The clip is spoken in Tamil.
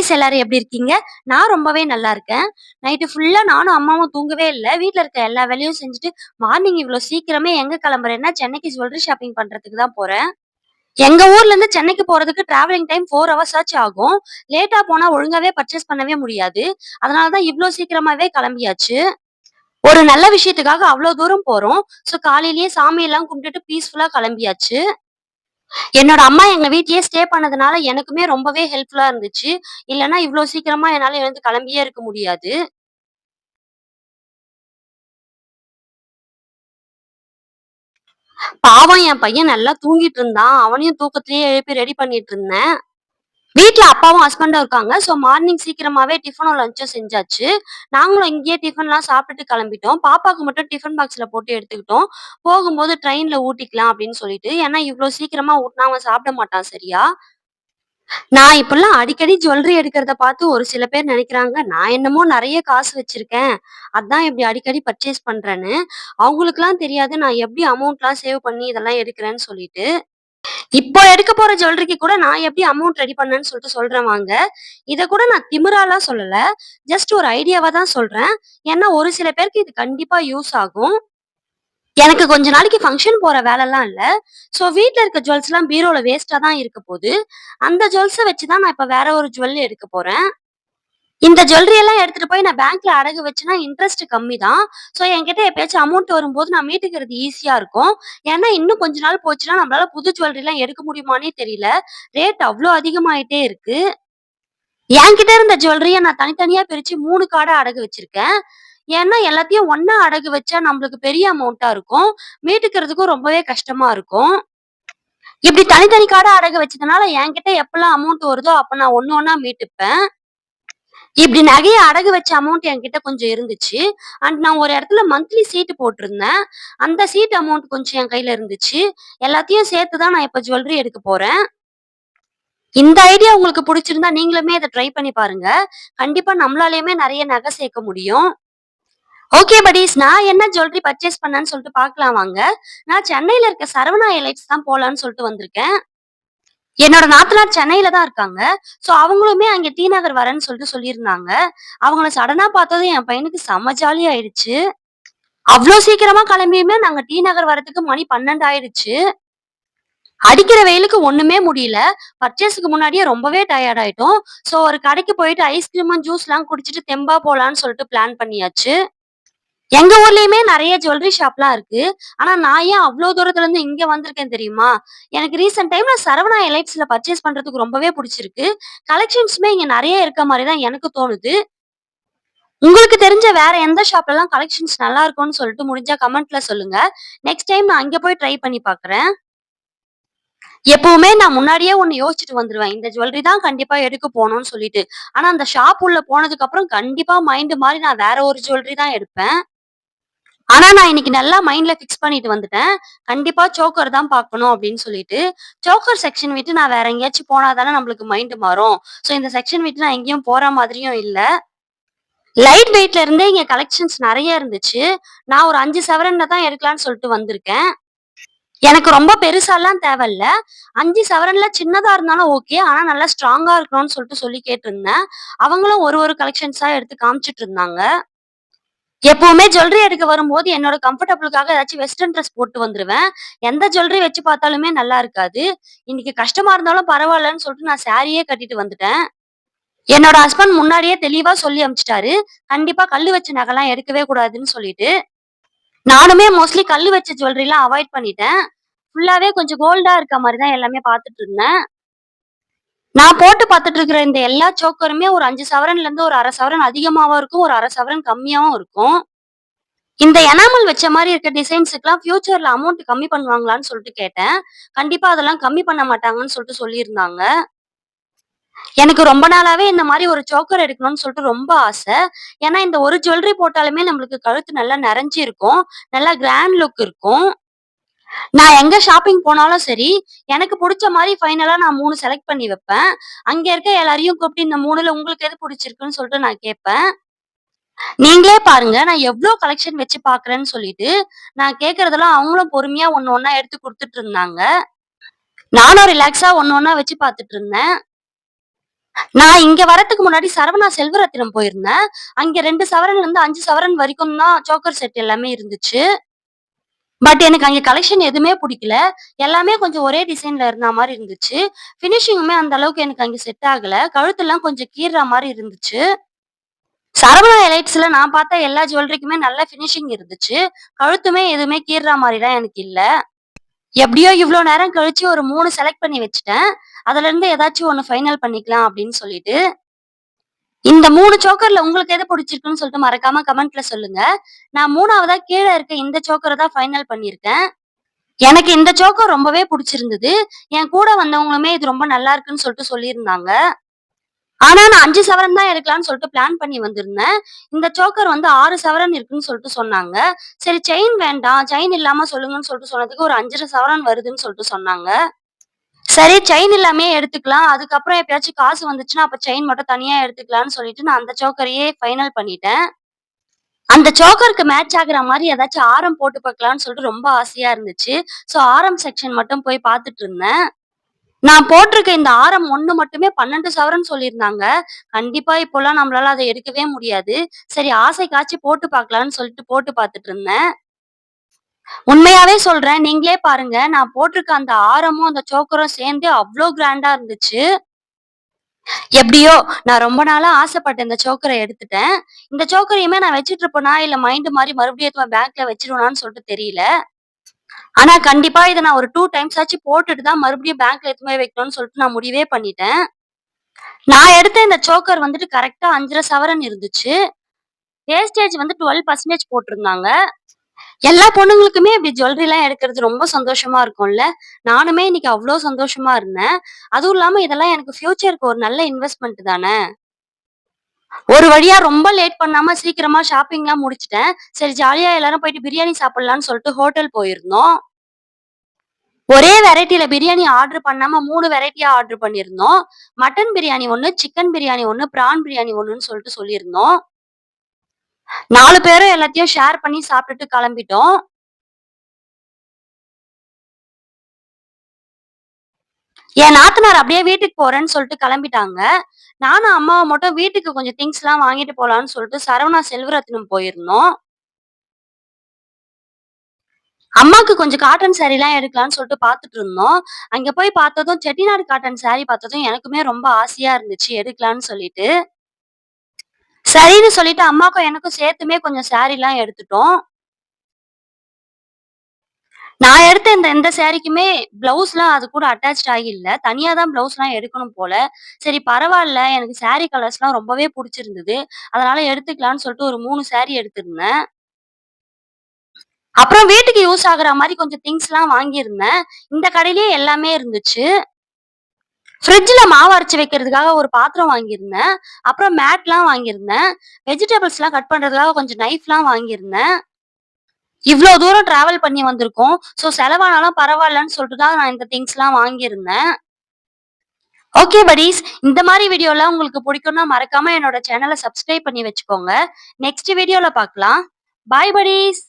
குட்டீஸ் எல்லாரும் எப்படி இருக்கீங்க? நான் ரொம்பவே நல்லா இருக்கேன். நைட்டு ஃபுல்லா நானும் அம்மாவும் தூங்கவே இல்ல. வீட்ல இருக்க எல்லா வேலையும் செஞ்சுட்டு, மார்னிங் இவ்ளோ சீக்கிரமே எங்க கிளம்புறேன்னா, சென்னைக்கு ஜுவல்லரி ஷாப்பிங் பண்றதுக்கு தான் போறேன். எங்க ஊர்ல இருந்து சென்னைக்கு போறதுக்கு டிராவலிங் டைம் 4 ஹவர்ஸ் ஆச்சும் ஆகும். லேட்டா போனா ஒழுங்காவே பர்ச்சேஸ் பண்ணவே முடியாது. அதனால தான் இவ்ளோ சீக்கிரமாவே கிளம்பியாச்சு. ஒரு நல்ல விஷயத்துக்காக அவ்ளோ தூரம் போறோம். ஸோ காலையிலேயே சாமியெல்லாம் கும்பிட்டுட்டு பீஸ்ஃபுல்லா கிளம்பியாச்சு. என்னோட அம்மா எங்க வீட்லயே ஸ்டே பண்ணதுனால எனக்குமே ரொம்பவே ஹெல்ப்ஃபுல்லா இருந்துச்சு. இல்லன்னா இவ்ளோ சீக்கிரமா என்னால எழுந்து கிளம்பியே இருக்க முடியாது. பாவம் என் பையன் நல்லா தூங்கிட்டு இருந்தான். அவனையும் தூக்கத்திலேயே எழுப்பி ரெடி பண்ணிட்டு இருந்தேன். வீட்ல அப்பாவும் ஹஸ்பண்டும் இருக்காங்க. ஸோ மார்னிங் சீக்கிரமாவே டிஃபனும், லஞ்சும் செஞ்சாச்சு. நாங்களும் இங்கேயே டிஃபன்லாம் சாப்பிட்டுட்டு கிளம்பிட்டோம். பாப்பாக்கு மட்டும் டிஃபன் பாக்ஸ்ல போட்டு எடுத்துக்கிட்டோம். போகும்போது ட்ரெயின்ல ஊட்டிக்கலாம் அப்படின்னு சொல்லிட்டு. ஏன்னா இவ்ளோ சீக்கிரமா ஊட்டுனா அவன் சாப்பிட மாட்டான் சரியா. நான் இப்பல்லாம் அடிக்கடி ஜுவல்லரி எடுக்கிறத பார்த்து ஒரு சில பேர் நினைக்கிறாங்க, நான் என்னமோ நெறைய காசு வச்சிருக்கேன். அதான் இப்படி அடிக்கடி பர்ச்சேஸ் பண்றேன்னு. அவங்களுக்கெல்லாம் தெரியாது நான் எப்படி அமௌண்ட்லாம் சேவ் பண்ணி இதெல்லாம் எடுக்கிறேன்னு சொல்லிட்டு. இப்போ எடுக்க போற ஜுவல்லரிக்கு கூட நான் எப்படி அமௌண்ட் ரெடி பண்ணேன்னு சொல்லிட்டு சொல்றேன் வாங்க. இத கூட நான் திமிராலாம் சொல்லல. ஜஸ்ட் ஒரு ஐடியாவா தான் சொல்றேன். ஏன்னா ஒரு சில பேருக்கு இது கண்டிப்பா யூஸ் ஆகும். எனக்கு கொஞ்ச நாளைக்கு ஃபங்ஷன் போற வேலைலாம் இல்ல. ஸோ வீட்ல இருக்க ஜுவல்ஸ்லாம் பீரோல வேஸ்ட்டா தான் இருக்க போது. அந்த ஜுவல்ஸ வச்சு தான் நான் இப்ப வேற ஒரு ஜுவல் எடுக்க போறேன். இந்த ஜுவல்லரி எல்லாம் எடுத்துட்டு போய் நான் பேங்க்ல அடகு வச்சேன்னா இன்ட்ரெஸ்ட் கம்மி தான். ஸோ என்கிட்ட எப்பயாச்சும் அமௌண்ட் வரும்போது நான் மீட்டுக்கிறது ஈஸியா இருக்கும். ஏன்னா இன்னும் கொஞ்ச நாள் போச்சுன்னா நம்மளால புது ஜுவல்லரிலாம் எடுக்க முடியுமான்னே தெரியல. ரேட் அவ்ளோ அதிகமாயிட்டே இருக்கு. என்கிட்ட இருந்த ஜுவல்லரிய நான் தனித்தனியா பிரிச்சு 3 கார்டா அடகு வச்சிருக்கேன். ஏன்னா எல்லாத்தையும் ஒண்ணா அடகு வச்சா நம்மளுக்கு பெரிய அமௌண்ட்டா இருக்கும். மீட்டுக்கிறதுக்கும் ரொம்பவே கஷ்டமா இருக்கும். இப்படி தனித்தனி கார்டா அடகு வச்சதுனால என்கிட்ட எப்பலாம் அமௌண்ட் வருதோ அப்ப நான் ஒண்ணு ஒண்ணா மீட்டுப்பேன். இப்படி நகைய அடகு வச்ச அமௌண்ட் என்கிட்ட கொஞ்சம் இருந்துச்சு. அண்ட் நான் ஒரு இடத்துல மந்த்லி சீட்டு போட்டிருந்தேன். அந்த சீட் அமௌண்ட் கொஞ்சம் என் கையில இருந்துச்சு. எல்லாத்தையும் சேர்த்து தான் நான் இப்ப ஜுவல்லரி எடுக்க போறேன். இந்த ஐடியா உங்களுக்கு புடிச்சிருந்தா நீங்களுமே இத ட்ரை பண்ணி பாருங்க. கண்டிப்பா நம்மளாலயுமே நெறைய நகை சேர்க்க முடியும். ஓகே பட்டீஸ், நான் என்ன ஜுவல்லரி பர்ச்சேஸ் பண்ணேன்னு சொல்லிட்டு பார்க்கலாம் வாங்க. நான் சென்னையில இருக்க சரவணா எலைட்ஸ் தான் போலான்னு சொல்லிட்டு வந்திருக்கேன். என்னோட நாத்தனார் சென்னையில தான் இருக்காங்க. சோ அவங்களுமே அங்க டி நகர் வரேன்னு சொல்லிட்டு சொல்லியிருந்தாங்க. அவங்கள சடனா பார்த்ததும் என் பையனுக்கு செம்ம ஜாலி ஆயிடுச்சு. அவ்ளோ சீக்கிரமா கிளம்பியுமே நாங்க டி நகர் வரதுக்கு மணி 12 ஆயிடுச்சு. அடிக்கிற வெயிலுக்கு ஒண்ணுமே முடியல. பர்ச்சேஸ்க்கு முன்னாடியே ரொம்பவே டயர்ட் ஆயிட்டோம். சோ ஒரு கடைக்கு போயிட்டு ஐஸ்கிரீமும், ஜூஸ்லாம் குடிச்சிட்டு தெம்பா போலான்னு சொல்லிட்டு பிளான் பண்ணியாச்சு. எங்க ஊர்லயுமே நெறைய ஜுவல்லரி ஷாப்லாம் இருக்கு. ஆனா நான் ஏன் அவ்ளோ தூரத்துல இருந்து இங்க வந்திருக்கேன் தெரியுமா? எனக்கு ரீசென்ட் டைம்ல சரவணா எலைட்ஸ்ல பர்ச்சேஸ் பண்றதுக்கு ரொம்பவே புடிச்சிருக்கு. கலெக்ஷன்ஸுமே இங்க நெறைய இருக்க மாரி தான் எனக்கு தோணுது. உங்களுக்கு தெரிஞ்ச வேற எந்த ஷாப்லலாம் கலெக்ஷன்ஸ் நல்லா இருக்கும்னு சொல்லிட்டு முடிஞ்சா கமெண்ட்ல சொல்லுங்க. நெக்ஸ்ட் டைம் நான் அங்க போய் ட்ரை பண்ணி பார்க்குறேன். எப்பவுமே நான் முன்னாடியே ஒண்ணு யோசிச்சுட்டு வந்துருவேன். இந்த ஜுவல்லரி தான் கண்டிப்பா எடுக்க போணும்னு சொல்லிட்டு. ஆனா அந்த ஷாப் உள்ள போனதுக்கு அப்புறம் கண்டிப்பா மைண்ட் மாறி நான் வேற ஒரு ஜுவல்லரி தான் எடுப்பேன். ஆனா நான் இன்னைக்கு நல்லா மைண்ட்ல ஃபிக்ஸ் பண்ணிட்டு வந்துட்டேன். கண்டிப்பா சோக்கர் தான் பார்க்கணும் அப்படின்னு சொல்லிட்டு. சோக்கர் செக்ஷன் விட்டு நான் வேற எங்கேயாச்சும் போனா தானே நம்மளுக்கு மைண்ட் மாறும். சோ இந்த செக்ஷன் விட்டு நான் எங்கேயும் போற மாதிரியும் இல்ல. லைட் வெயிட்ல இருந்தே இங்க கலெக்ஷன்ஸ் நெறைய இருந்துச்சு. நான் ஒரு 5 சவரன்ல தான் எடுக்கலான்னு சொல்லிட்டு வந்திருக்கேன். எனக்கு ரொம்ப பெருசாலாம் தேவையில்ல. 5 சவரன்ல சின்னதா இருந்தாலும் ஓகே. ஆனா நல்லா ஸ்ட்ராங்கா இருக்கணும்னு சொல்லிட்டு சொல்லி கேட்டிருந்தேன். அவங்களும் ஒரு ஒரு கலெக்ஷன்ஸா எடுத்து காமிச்சுட்டு இருந்தாங்க. எப்பவுமே ஜுவல்லரி எடுக்க வரும்போது என்னோட கம்ஃபர்டபுளுக்காக ஏதாச்சும் வெஸ்டர்ன் ட்ரெஸ் போட்டு வந்துருவேன். எந்த ஜுவல்லரி வச்சு பார்த்தாலுமே நல்லா இருக்காது. இன்னைக்கு கஷ்டமா இருந்தாலும் பரவாயில்லன்னு சொல்லிட்டு நான் சாரியே கட்டிட்டு வந்துட்டேன். என்னோட ஹஸ்பண்ட் முன்னாடியே தெளிவா சொல்லி அனுப்பிச்சுட்டாரு. கண்டிப்பா கல்லு வச்ச நகைலாம் எடுக்கவே கூடாதுன்னு சொல்லிட்டு. நானுமே மோஸ்ட்லி கல்லு வச்ச ஜுவல்லரிலாம் அவாய்ட் பண்ணிட்டேன். ஃபுல்லாவே கொஞ்சம் கோல்டா இருக்க மாரி தான் எல்லாமே பார்த்துட்டு இருந்தேன். நான் போட்டு பார்த்துட்டு இருக்கிற இந்த எல்லா சோக்கருமே ஒரு 5 சவரன்லேருந்து ஒரு 1/2 சவரன் அதிகமாவும் இருக்கும். ஒரு 1/2 சவரன் கம்மியாவும் இருக்கும். இந்த எனாமல் வச்ச மாரி இருக்க டிசைன்ஸுக்குலாம் ஃபியூச்சர்ல அமௌண்ட் கம்மி பண்ணுவாங்களான்னு சொல்லிட்டு கேட்டேன். கண்டிப்பா அதெல்லாம் கம்மி பண்ண மாட்டாங்கன்னு சொல்லிட்டு சொல்லியிருந்தாங்க. எனக்கு ரொம்ப நாளாவே இந்த மாரி ஒரு சோக்கர் எடுக்கணும்னு சொல்லிட்டு ரொம்ப ஆசை. ஏன்னா இந்த ஒரு ஜுவல்லரி போட்டாலுமே நம்மளுக்கு கழுத்து நல்லா நெறஞ்சு இருக்கும். நல்லா கிராண்ட் லுக் இருக்கும். நான் எங்க ஷாப்பிங் போனாலும் சரி, எனக்கு புடிச்ச மாரி ஃபைனலா நான் 3 செலக்ட் பண்ணி வைப்பேன். அங்க இருக்க எல்லாரையும் கூப்பிட்டு இந்த 3ல உங்களுக்கு எது புடிச்சிருக்குன்னு சொல்லிட்டு நான் கேட்பேன். நீங்களே பாருங்க நான் எவ்ளோ கலெக்ஷன் வச்சு பார்க்குறேன்னு சொல்லிட்டு. நான் கேட்கறதெல்லாம் அவங்களும் பொறுமையா ஒண்ணு ஒண்ணா எடுத்து குடுத்துட்டு இருந்தாங்க. நானும் ரிலாக்ஸா ஒண்ணு ஒண்ணா வச்சு பார்த்துட்டு இருந்தேன். நான் இங்க வரதுக்கு முன்னாடி சரவணா செல்வரத்தினம் போயிருந்தேன். அங்க 2 சவரன்லருந்து 5 சவரன் வரைக்கும் தான் சோக்கர் செட் எல்லாமே இருந்துச்சு. பட் எனக்கு அங்க கலெக்ஷன் எதுவுமே புடிக்கல. எல்லாமே கொஞ்சம் ஒரே டிசைன்ல இருந்த மாரி இருந்துச்சு. ஃபினிஷிங்குமே அந்த அளவுக்கு எனக்கு அங்க செட் ஆகல. கழுத்தெல்லாம் கொஞ்சம் கீறுற மாரி இருந்துச்சு. சரவணா எலைட்ஸ்ல நான் பார்த்த எல்லா ஜுவல்லரிக்குமே நல்ல ஃபினிஷிங் இருந்துச்சு. கழுத்துமே எதுவுமே கீறுற மாரிலாம் எனக்கு இல்ல. எப்படியோ இவ்ளோ நேரம் கழிச்சு ஒரு 3 செலக்ட் பண்ணி வச்சுட்டேன். அதுலருந்து ஏதாச்சும் ஒண்ணு ஃபைனல் பண்ணிக்கலாம் அப்படின்னு சொல்லிட்டு. இந்த 3 சோக்கர்ல உங்களுக்கு எது புடிச்சிருக்குன்னு சொல்லிட்டு மறக்காம கமெண்ட்ல சொல்லுங்க. நான் 3வதா கீழ இருக்க இந்த சோக்கர தான் ஃபைனல் பண்ணியிருக்கேன். எனக்கு இந்த சோக்கர் ரொம்பவே புடிச்சிருந்தது. என் கூட வந்தவங்களுமே இது ரொம்ப நல்லா இருக்குன்னு சொல்லிட்டு சொல்லியிருந்தாங்க. ஆனா நான் 5 சவரன் தான் எடுக்கலான்னு சொல்லிட்டு பிளான் பண்ணி வந்திருந்தேன். இந்த சோக்கர் வந்து 6 சவரன் இருக்குன்னு சொல்லிட்டு சொன்னாங்க. சரி செயின் வேண்டாம், செயின் இல்லாம சொல்லுங்கன்னு சொல்லிட்டு சொன்னதுக்கு ஒரு 5 1/2 சவரன் வருதுன்னு சொல்லிட்டு சொன்னாங்க. சரி செயின் இல்லாமயே எடுத்துக்கலாம். அதுக்கப்புறம் எப்பயாச்சும் காசு வந்துச்சுன்னா, அப்ப செயின் மட்டும் தனியா எடுத்துக்கலான்னு சொல்லிட்டு நான் அந்த சோக்கரையே ஃபைனல் பண்ணிட்டேன். அந்த சோக்கருக்கு மேட்ச் ஆகுற மாரி ஏதாச்சும் ஆரம் போட்டு பாக்கலான்னு சொல்லிட்டு ரொம்ப ஆசையா இருந்துச்சு. ஸோ ஆரம் செக்ஷன் மட்டும் போய் பார்த்துட்டு இருந்தேன். நான் போட்டிருக்க இந்த ஆரம் 1 மட்டுமே 12 சவரன் சொல்லியிருந்தாங்க. கண்டிப்பா இப்போலாம் நம்மளால அத எடுக்கவே முடியாது. சரி ஆசைக்காச்சும் போட்டு பார்க்கலான்னு சொல்லிட்டு போட்டு பார்த்துட்டு இருந்தேன். உண்மையாவே சொல்றேன். நீங்களே பாருங்க. நான் போட்டிருக்க அந்த ஆரமும், அந்த சோக்கரும் சேர்ந்து அவ்ளோ கிராண்டா இருந்துச்சு. எப்படியோ நான் ரொம்ப நாளா ஆசைப்பட்ட இந்த சோக்கர எடுத்துட்டேன். இந்த சோக்கரையுமே நான் வச்சுட்டு இருப்பேனா, இல்ல மைண்ட் மாறி மறுபடியும் எடுத்து பேக்ல வச்சுருவேனான்னு சொல்லிட்டு தெரியல. ஆனா கண்டிப்பா இத நான் ஒரு 2 டைம்ஸ் ஆச்சு போட்டுட்டு தான் மறுபடியும் பேங்க்ல எடுத்துன்னு போய் வைக்கணும்னு சொல்லிட்டு நான் முடிவே பண்ணிட்டேன். நான் எடுத்த இந்த சோக்கர் வந்துட்டு கரெக்ட்டா 5 1/2 சவரன் இருந்துச்சு. வேஸ்டேஜ் வந்து 12% போட்டிருந்தாங்க. எல்லா பொண்ணுங்களுக்குமே இப்படி ஜுவல்லரிலாம் எடுக்கிறது ரொம்ப சந்தோஷமா இருக்கும்ல. நானுமே இன்னைக்கு அவ்ளோ சந்தோஷமா இருந்தேன். அதுவும் இல்லாம இதெல்லாம் எனக்கு ஃபியூச்சருக்கு ஒரு நல்ல இன்வெஸ்ட்மென்ட் தான. ஒரு வழியா ரொம்ப லேட் பண்ணாம சீக்கிரமா ஷாப்பிங்லாம் முடிச்சுட்டேன். சரி ஜாலியா எல்லாரும் போயிட்டு பிரியாணி சாப்பிடலாம்னு சொல்லிட்டு ஹோட்டல் போயிருந்தோம். ஒரே வெரைட்டில பிரியாணி ஆர்டர் பண்ணாம 3 வெரைட்டியா ஆர்டர் பண்ணியிருந்தோம். மட்டன் பிரியாணி 1, சிக்கன் பிரியாணி 1, பிரான் பிரியாணி 1ன்னு சொல்லிட்டு சொல்லியிருந்தோம். 4 பேரும் எல்லாத்தையும் ஷேர் பண்ணி சாப்பிட்டுட்டு கிளம்பிட்டோம். என் நாத்தனார் அப்படியே வீட்டுக்கு போறேன்னு சொல்லிட்டு கிளம்பிட்டாங்க. நானும் அம்மாவும் மட்டும் வீட்டுக்கு கொஞ்சம் திங்ஸ்லாம் வாங்கிட்டு போலான்னு சொல்லிட்டு சரவணா செல்வரத்தினம் போயிருந்தோம். அம்மாக்கு கொஞ்சம் காட்டன் சாரீலாம் எடுக்கலான்னு சொல்லிட்டு பார்த்துட்டு இருந்தோம். அங்க போய் பார்த்ததும் செட்டிநாடு காட்டன் சாரி பார்த்ததும் எனக்குமே ரொம்ப ஆசையா இருந்துச்சு எடுக்கலான்னு சொல்லிட்டு. சரின்னு சொல்லிட்டு அம்மாக்கும் எனக்கும் சேர்த்துமே கொஞ்சம் சாரீலாம் எடுத்துட்டோம். நான் எடுத்த இந்த சாரிக்குமே ப்ளவுஸ்லாம் அது கூட அட்டாச்ட் ஆகில்ல. தனியா தான் ப்ளவுஸ்லாம் எடுக்கணும் போல. சரி பரவால்ல எனக்கு சாரி கலர்ஸ்லாம் ரொம்பவே புடிச்சிருந்தது. அதனால எடுத்துக்கலான்னு சொல்லிட்டு ஒரு 3 சாரி எடுத்திருந்தேன். அப்புறம் வீட்டுக்கு யூஸ் ஆகுற மாரி கொஞ்சம் திங்ஸ்லாம் வாங்கியிருந்தேன். இந்த கடையிலேயே எல்லாமே இருந்துச்சு. ஃப்ரிட்ஜ்ல மாவு அரைச்சு வைக்கிறதுக்காக ஒரு பாத்திரம் வாங்கியிருந்தேன். அப்புறம் மேட்லாம் வாங்கியிருந்தேன். வெஜிடபிள்ஸ்லாம் கட் பண்றதுக்காக கொஞ்சம் நைஃப்லாம் வாங்கியிருந்தேன். இவ்ளோ தூரம் டிராவல் பண்ணி வந்திருக்கோம். ஸோ செலவானாலும் பரவாயில்லன்னு சொல்லிட்டு தான் நான் இந்த திங்ஸ்லாம் வாங்கியிருந்தேன். ஓகே படீஸ். இந்த மாரி வீடியோலாம் உங்களுக்கு பிடிக்கும்னா மறக்காம என்னோட சேனல சப்ஸ்கிரைப் பண்ணி வச்சுக்கோங்க. நெக்ஸ்ட் வீடியோல பார்க்கலாம். பாய் படீஸ்.